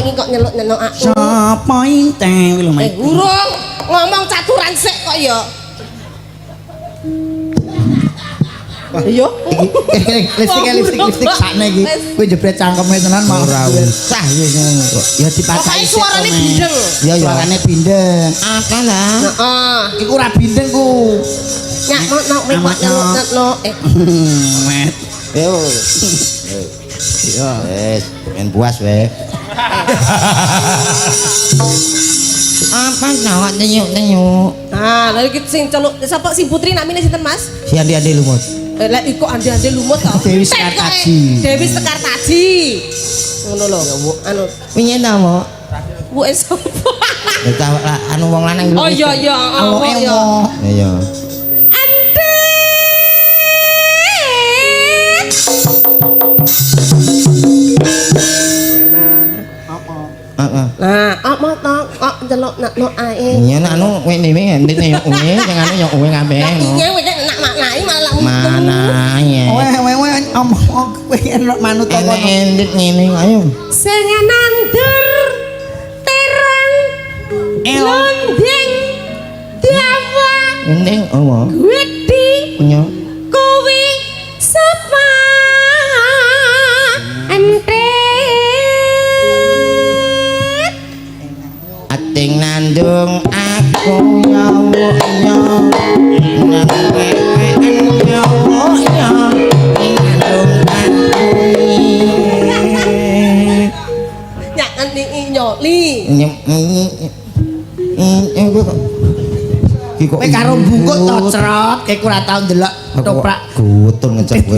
saiki kok nyeluk-nyeluk aku. Sapa inteng lho Mek. Urung ngomong caturan sik kok ya. Iya. Lipstik sakne iki. Kowe jebret cangkeme tenan mau ora usah ya dipacai. Suarane bindeng. Ya suarane bindeng. Akal lah. Heeh. Iku ora bindeng ku. Nyak nok. Met. Yo. Yo. Wes, men puas we. Apa nawak denyuk-denyuk. Ah, lha iki sing celuk sapa si Putri namine sinten Mas? Si andi-andi lumut. Lah iku ande-ande lumut to. Dewi Sekartaji. Dewi Sekartaji. Ngono lho. Anu, Wingi ta, Mo? buke sapa? Anu wong lanang Oh iya iya, oh iya. Iya. Nah, apa to? Kok delok nak no ae. Iya nak anu ngene iki ndine yo uwe, sing anu yo uwe kabeh. Iya wis nak maknai malah Mana ya? Wewe omong kowe enak manut to kono. Endit ngene ayo. sing nandur terang londeng dawa Ending oh. gede Punya. kowe sapa ente Ating nandung aku nyawa ya nang kepean nyawa ya nandung aku nyak nganti nyoli Kowe karo bungkuk to crot, kowe ora tau ndelok toprak. Gutun ngecek kowe.